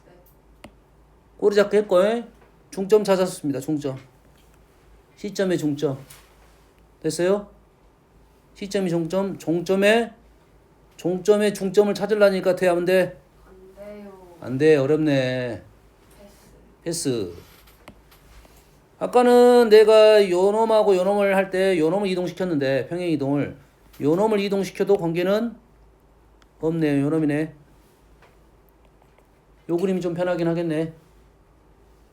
Speaker 2: 네.
Speaker 1: 꼬리 잡기 했고 중점 찾았습니다. 중점. 시점의 중점. 됐어요? 시점이 종점의 중점을 찾으려니까 어떻게 하면 돼?
Speaker 2: 안 돼요.
Speaker 1: 안 돼. 어렵네.
Speaker 2: 패스.
Speaker 1: 패스. 아까는 내가 요놈하고 요놈을 할 때 요놈을 이동시켰는데 평행 이동을 요놈을 이동시켜도 관계는 없네. 요놈이네. 요 그림이 좀 편하긴 하겠네.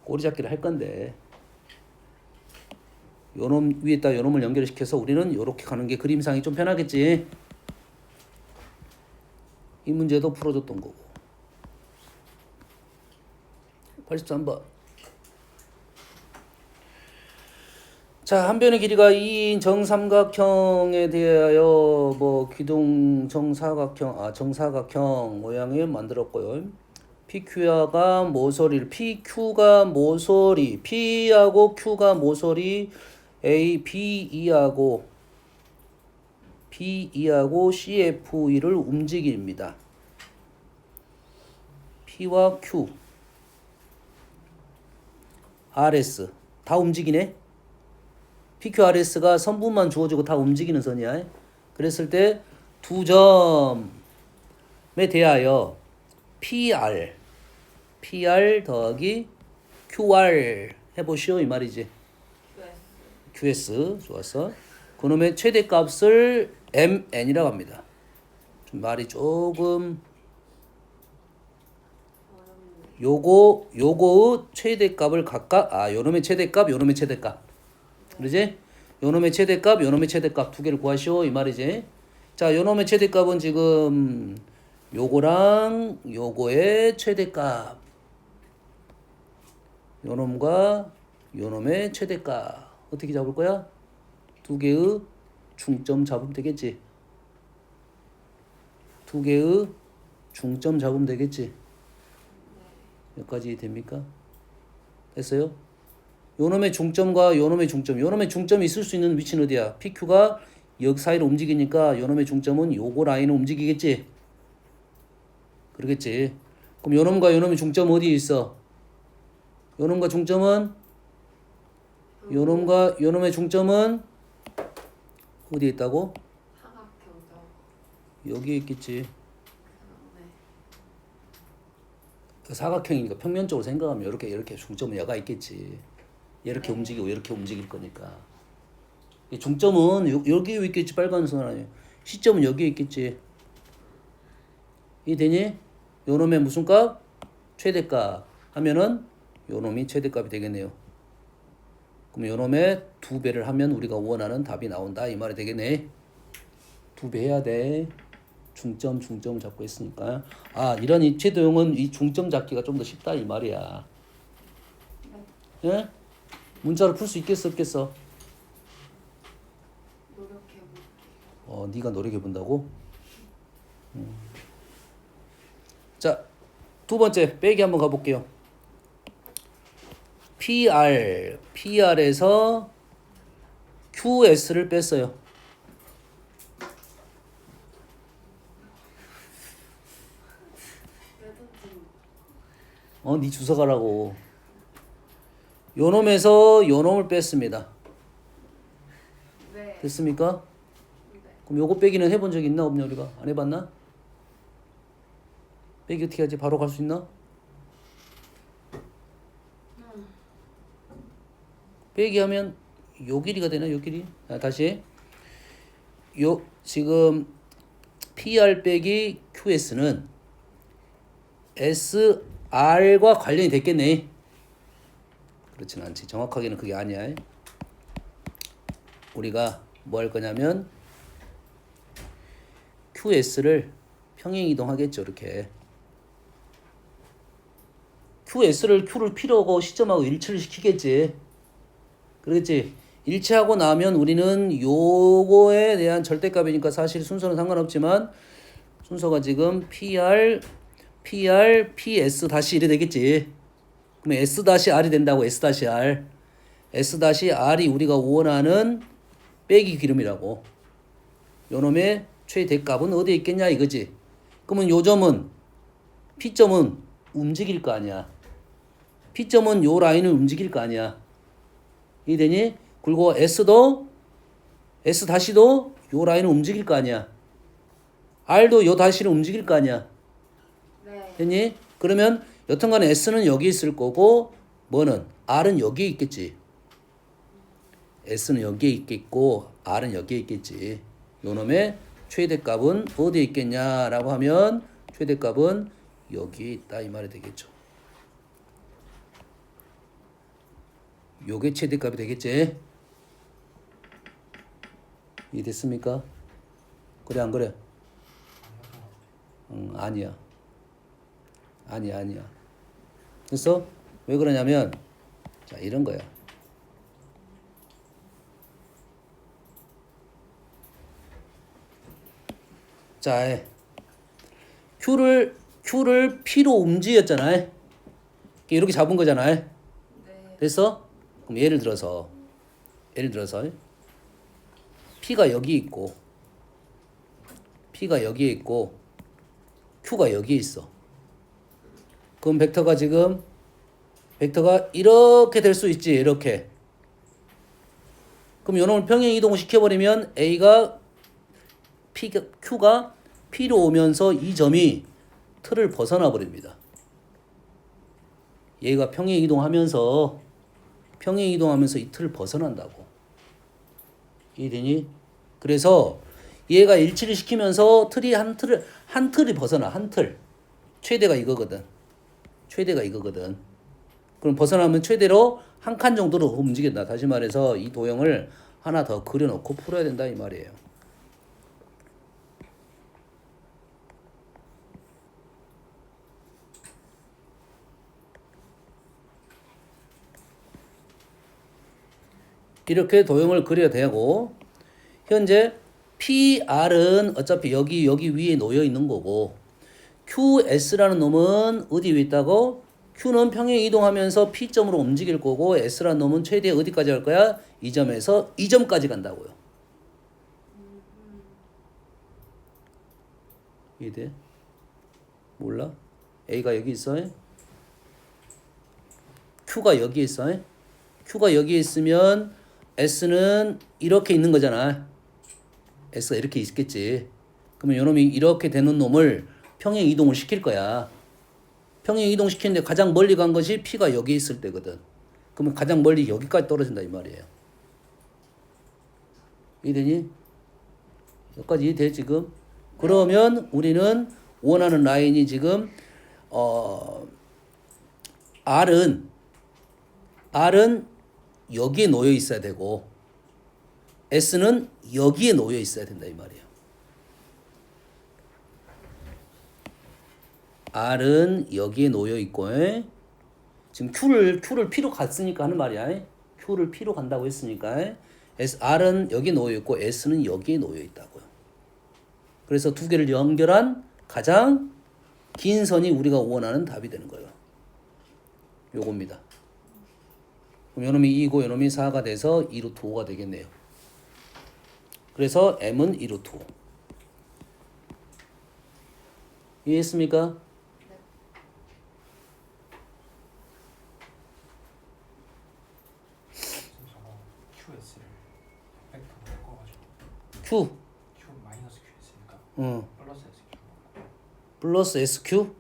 Speaker 1: 꼬리 잡기를 할 건데 요놈 위에다 요놈을 연결시켜서 우리는 요렇게 가는 게 그림상이 좀 편하겠지. 이 문제도 풀어줬던 거고. 83번. 자, 한 변의 길이가 2인 정삼각형에 대하여 뭐 기둥 정사각형 모양을 만들었고요. PQ가 모서리, P하고 Q가 모서리, BE하고 CFE를 움직입니다. P와 Q, RS 다 움직이네. PQRS가 선분만 주어지고 다 움직이는 선이야. 그랬을 때 두 점에 대하여 PR 더하기 QR 해보시오 이 말이지. QS 좋았어. 그놈의 최대값을 MN이라고 합니다. 좀 말이 조금 요거의 최대값을 각각 요놈의 최대값 그러지? 요놈의 최대값 두 개를 구하시오 이 말이지. 자, 요놈의 최대값은 지금 요거랑 요거의 최대값 요놈과 요놈의 최대값 어떻게 잡을 거야? 두 개의 중점 잡으면 되겠지. 두 개의 중점 잡으면 되겠지. 여기까지 됩니까? 됐어요? 요놈의 중점과 요놈의 중점, 요놈의 중점이 있을 수 있는 위치는 어디야? PQ가 여기 사이로 움직이니까 요놈의 중점은 요거 라인을 움직이겠지. 그러겠지. 그럼 요놈과 요놈의 중점 어디에 있어? 요놈과 중점은 요놈과 요놈의 중점은 어디에 있다고?
Speaker 2: 사각형죠.
Speaker 1: 여기에 있겠지.
Speaker 2: 네.
Speaker 1: 그 사각형이니까 평면적으로 생각하면 이렇게 중점은 여가 있겠지. 이렇게 움직이고 이렇게 움직일 거니까. 이 중점은 여기에 있겠지. 빨간 선 아니에요. 시점은 여기에 있겠지. 이 되니? 요놈의 무슨 값? 최대값 하면은 요놈이 최대값이 되겠네요. 그럼 요놈의 2배를 하면 우리가 원하는 답이 나온다 이 말이 되겠네. 2배 해야 돼. 중점 잡고 있으니까. 아, 이런 입체 도형은 이 중점 잡기가 좀 더 쉽다 이 말이야. 예? 문자로 풀 수 있겠어 없겠어?
Speaker 2: 노력해볼게요.
Speaker 1: 네가 노력해 본다고? 자, 두 번째 빼기 한번 가볼게요. PR에서 QS를 뺐어요. 네 주워 가라고. 요놈에서 요놈을 뺐습니다.
Speaker 2: 네.
Speaker 1: 됐습니까?
Speaker 2: 네.
Speaker 1: 그럼 요거 빼기는 해본 적 있나 없냐 우리가? 안 해봤나? 빼기 어떻게 하지? 바로 갈 수 있나? 빼기 하면 요 길이가 되나? 요 길이? 다시 요 지금 PR 빼기 QS는 SR과 관련이 됐겠네. 그렇진 않지. 정확하게는 그게 아니야. 우리가 뭐 할 거냐면 QS를 평행 이동하겠죠. 이렇게 QS를 Q를 P라고 시점하고 일치를 시키겠지. 그렇지. 일치하고 나면 우리는 요거에 대한 절대값이니까 사실 순서는 상관없지만 순서가 지금 PR, PS 다시 이래 되겠지. 그럼 S-R이 된다고. S-R. S-R이 우리가 원하는 빼기 기름이라고. 요놈의 최대값은 어디에 있겠냐 이거지. 그러면 요 점은 P점은 움직일 거 아니야. P점은 요 라인을 움직일 거 아니야. 이해되니? 그리고 S-도 요 라인을 움직일 거 아니야. R도 요 다시를 움직일 거 아니야.
Speaker 2: 네.
Speaker 1: 됐니? 그러면 여튼간에 S는 여기 있을 거고 뭐는 R은 여기에 있겠지. S는 여기에 있겠고 R은 여기에 있겠지. 요놈의 최대값은 어디에 있겠냐라고 하면 최대값은 여기에 있다 이 말이 되겠죠. 요게 최대값이 되겠지. 이해됐습니까? 그래 안 그래? 아니야. 아니야. 그래서 왜 그러냐면 자 이런 거야. 자 Q를 P로 움직였잖아. 이렇게 잡은 거잖아.
Speaker 2: 네.
Speaker 1: 됐어? 그럼 예를 들어서 P가 여기 있고 Q가 여기에 있어. 그럼 벡터가 이렇게 될 수 있지. 이렇게. 그럼 요놈을 평행 이동을 시켜버리면 Q가 P로 오면서 이 점이 틀을 벗어나 버립니다. 얘가 평행 이동하면서 이 틀을 벗어난다고. 이해되니? 그래서 얘가 일치를 시키면서 한 틀이 벗어나. 한 틀. 최대가 이거거든. 그럼 벗어나면 최대로 한 칸 정도로 움직인다. 다시 말해서 이 도형을 하나 더 그려놓고 풀어야 된다 이 말이에요. 이렇게 도형을 그려야 되고 현재 PR은 어차피 여기 위에 놓여 있는 거고 QS라는 놈은 어디 위에 있다고? Q는 평행 이동하면서 P점으로 움직일 거고 S라는 놈은 최대 어디까지 갈 거야? 이 점에서 이 점까지 간다고요. 이해돼? 몰라? A가 여기 있어. Q가 여기 있어. Q가 여기 있으면 S는 이렇게 있는 거잖아. S가 이렇게 있겠지. 그러면 요놈이 이렇게 되는 놈을 평행 이동을 시킬 거야. 평행 이동 시키는데 가장 멀리 간 것이 P가 여기 있을 때거든. 그러면 가장 멀리 여기까지 떨어진다 이 말이에요. 이해되니? 여기까지 이해돼 지금? 그러면 우리는 원하는 라인이 지금 R은 여기에 놓여 있어야 되고 S는 여기에 놓여 있어야 된다 이 말이에요. R은 여기에 놓여 있고 지금 Q를 P로 갔으니까 하는 말이야. Q를 P로 간다고 했으니까 R은 여기 놓여 있고 S는 여기에 놓여 있다고요. 그래서 두 개를 연결한 가장 긴 선이 우리가 원하는 답이 되는 거예요. 요겁니다. 그럼 요놈이 2고 요놈이 4가 돼서 2루트 5가 되겠네요. 그래서 M은 2루트 5. 이해했습니까?
Speaker 3: QS를 벡터로 바꿔가지고
Speaker 1: Q
Speaker 3: Q 마이너스 Q였으니까
Speaker 1: 응.
Speaker 3: 플러스 SQ
Speaker 1: 플러스 SQ.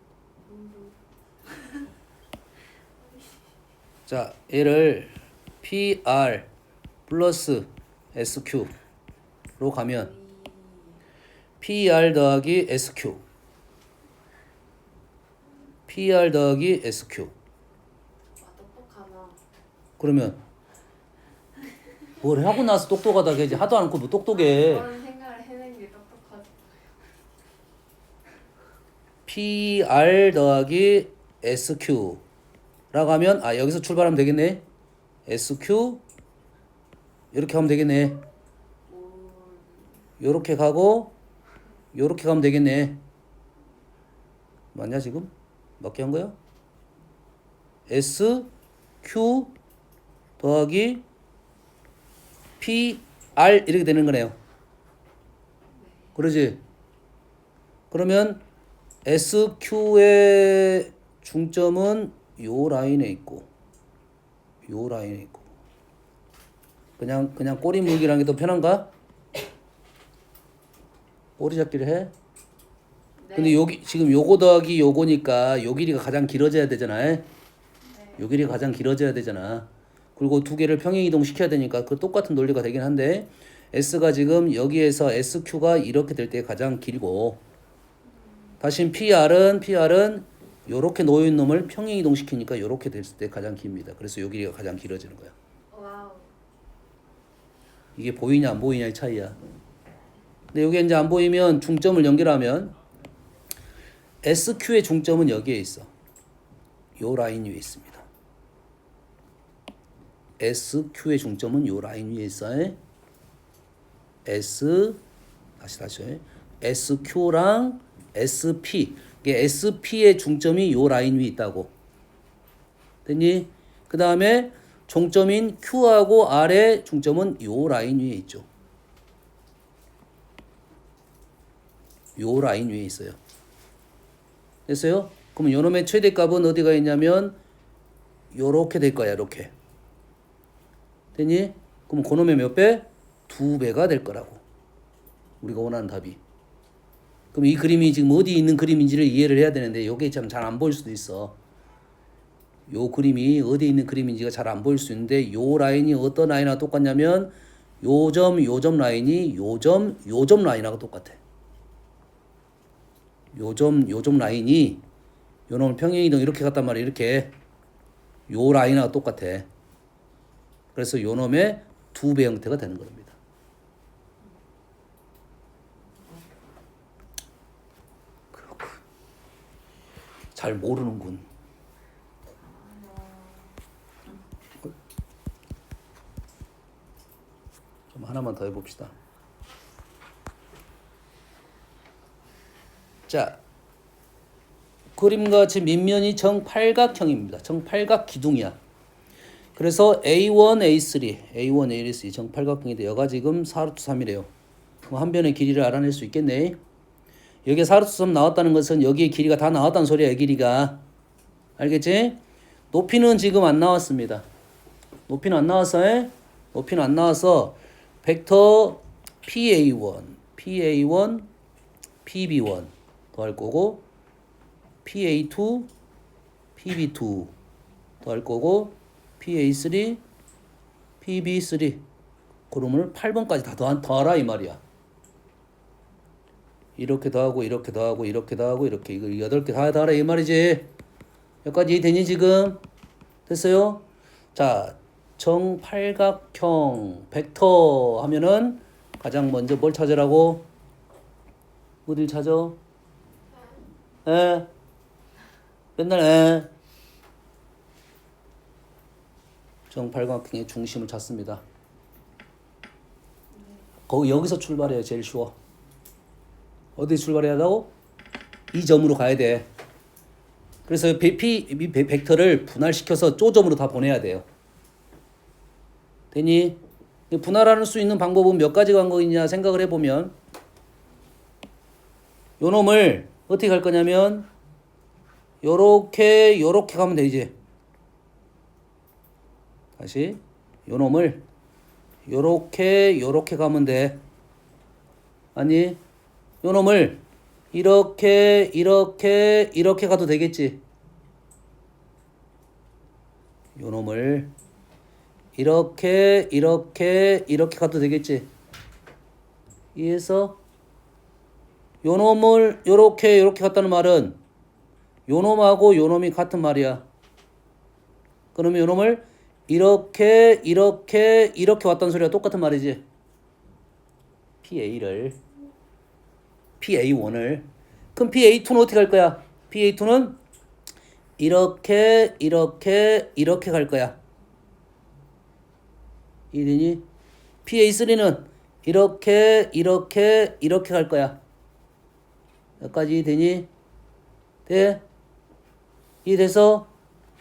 Speaker 1: 자, 얘를 PR 플러스 SQ로 가면 PR 더하기 SQ PR 더하기 SQ
Speaker 2: 와 똑똑하다.
Speaker 1: 그러면 뭘 하고 나서 똑똑하다 그러지 하도 않고 뭐 똑똑해.
Speaker 2: 그런 생각을 해낸 게 똑똑하지.
Speaker 1: PR 더하기 SQ라고 하면 여기서 출발하면 되겠네. SQ 이렇게 하면 되겠네. 요렇게 가고 요렇게 가면 되겠네. 맞냐 지금? 맞게 한 거야? SQ 더하기 PR 이렇게 되는 거네요. 그러지? 그러면 SQ의 중점은 요 라인에 있고 요 라인에 있고 그냥 꼬리 물기라는 게 더 편한가? 꼬리 잡기를 해?
Speaker 2: 네.
Speaker 1: 근데 여기 지금 요거 더하기 요거니까 요 길이가 가장 길어져야 되잖아. 요 길이가 가장 길어져야 되잖아. 그리고 두 개를 평행 이동 시켜야 되니까 그 똑같은 논리가 되긴 한데 S가 지금 여기에서 SQ가 이렇게 될 때 가장 길고 다시 PR은 요렇게 놓여 있는 놈을 평행 이동 시키니까 요렇게 됐을 때 가장 깁니다. 그래서 요 길이가 가장 길어지는 거야.
Speaker 2: 와우.
Speaker 1: 이게 보이냐 안 보이냐의 차이야. 근데 여기 이제 안 보이면 중점을 연결하면 SQ의 중점은 여기에 있어. 요 라인 위에 있습니다. SQ의 중점은 요 라인 위에 있어. 다시 SQ랑 SP. 이게 SP의 중점이 요 라인 위에 있다고. 됐니? 그 다음에 종점인 Q하고 R의 중점은 요 라인 위에 있죠. 요 라인 위에 있어요. 됐어요? 그럼 요놈의 최대값은 어디가 있냐면 요렇게 될 거야. 요렇게. 됐니? 그럼 그놈의 몇 배? 2배가 될 거라고. 우리가 원하는 답이. 그럼 이 그림이 지금 어디 있는 그림인지를 이해를 해야 되는데 요게 참 잘 안 보일 수도 있어. 요 그림이 어디 있는 그림인지가 잘 안 보일 수 있는데 요 라인이 어떤 라인하고 똑같냐면 요 점 라인이 요 점 라인하고 똑같아. 요 점 라인이 요놈을 평행이동 이렇게 갔단 말이야. 이렇게 요 라인하고 똑같아. 그래서 요놈의 2배 형태가 되는 겁니다. 그렇군. 잘 모르는군. 좀 하나만 더 해봅시다. 자, 그림과 같이 밑면이 정팔각형입니다. 정팔각 기둥이야. 그래서 A1, A3, A1, A3 정팔각형인데 여가 지금 4루트 3이래요. 그럼 한 변의 길이를 알아낼 수 있겠네. 여기에 4루트 3 나왔다는 것은 여기에 길이가 다 나왔다는 소리야. 이 길이가. 알겠지? 높이는 지금 안 나왔습니다. 높이는 안 나왔어. 높이는 안 나와서 벡터 PA1, PA1, PB1 더할 거고 PA2, PB2 더할 거고 PA3, PB3 그러면 8번까지 다 더하라 이 말이야. 이렇게 더하고 이렇게 더하고 이렇게 더하고 이렇게 이거 8개 다 더하라 이 말이지. 여기까지 되니 지금? 됐어요? 자, 정팔각형 벡터 하면은 가장 먼저 뭘 찾으라고? 어딜 찾아? 맨날 정팔각형의 중심을 찾습니다. 거기 여기서 출발해야 제일 쉬워. 어디 출발해야 한다고? 이 점으로 가야 돼. 그래서 벡터를 분할시켜서 쪼점으로 다 보내야 돼요. 되니? 분할할 수 있는 방법은 몇 가지 방법이냐 생각을 해보면 요 놈을 어떻게 할 거냐면 요렇게 가면 되지. 다시 요 놈을 요렇게 가면 돼. 아니 요 놈을 이렇게 가도 되겠지. 요 놈을 이렇게 가도 되겠지. 이해해서 요 놈을 요렇게 갔다는 말은 요 놈하고 요 놈이 같은 말이야. 그러면 요 놈을 이렇게 왔다는 소리가 똑같은 말이지. PA1을 그럼 PA2는 어떻게 할 거야? PA2는 이렇게 갈 거야. 이해되니? PA3는 이렇게 갈 거야. 여기까지 되니? 돼? 이해돼서?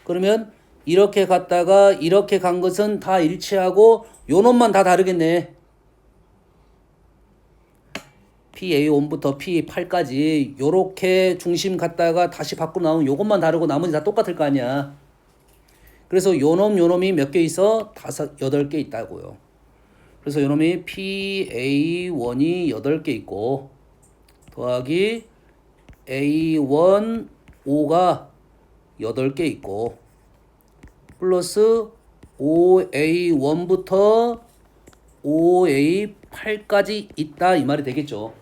Speaker 1: 그러면 이렇게 갔다가 이렇게 간 것은 다 일치하고 요 놈만 다 다르겠네. PA1부터 PA8까지 요렇게 중심 갔다가 다시 밖으로 나오면 요것만 다르고 나머지 다 똑같을 거 아니야. 그래서 요 놈이 몇 개 있어? 8개 있다고요. 그래서 요 놈이 PA1이 8개 있고 더하기 A1, 5가 8개 있고 플러스 5A1부터 5A8까지 있다 이 말이 되겠죠.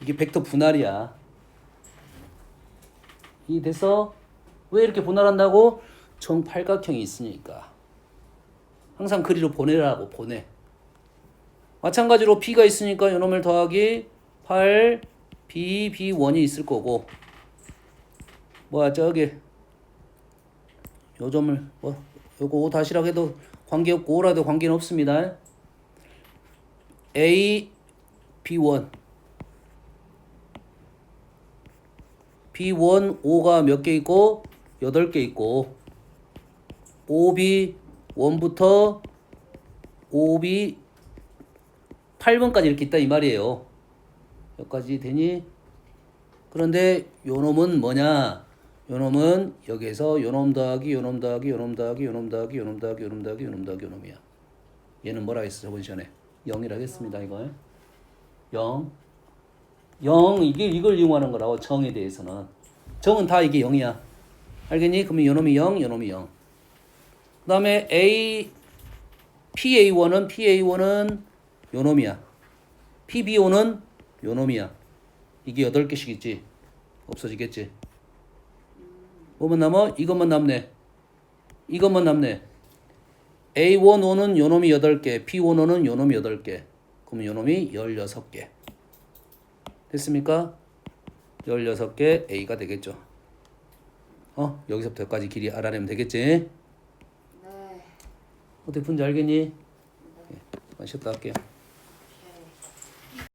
Speaker 1: 이게 벡터 분할이야. 이 돼서 왜 이렇게 분할한다고? 정팔각형이 있으니까. 항상 그리로 보내라고 보내. 마찬가지로 B가 있으니까 요놈을 더하기 8 B1이 있을 거고 뭐야 저기 요 점을 요거 5 다시라고 해도 관계없고 5라도 관계는 없습니다. A B1 B1 5가 몇 개 있고 8개 있고 5B1부터 5B 8번까지 이렇게 있다 이 말이에요. 여기까지 되니? 그런데 요 놈은 뭐냐? 요 놈은 여기에서 요 놈 더하기 요 놈 더하기 요 놈 더하기 요 놈 더하기 요 놈 더하기 요 놈 더하기 요 놈 더하기 요 놈이야. 얘는 뭐라 했어 저번 시간에? 0이라 했습니다 이거. 0 이걸 이용하는 거라고. 정에 대해서는 정은 다 이게 0이야. 알겠니? 그러면 요 놈이 0 요 놈이 0. 그 다음에 PA1은 요 놈이야. PB5는 요 놈이야. 이게 8개씩 있지. 없어지겠지. 뭐만 남아? 이것만 남네. A1, 5는 요 놈이 8개, B1, 5는 요 놈이 8개. 그러면 요 놈이 16개. 됐습니까? 16개 A가 되겠죠. 여기서부터 여기까지 길이 알아내면 되겠지?
Speaker 2: 네.
Speaker 1: 어떻게 푼지 알겠니? 네. 쉬었다 할게요.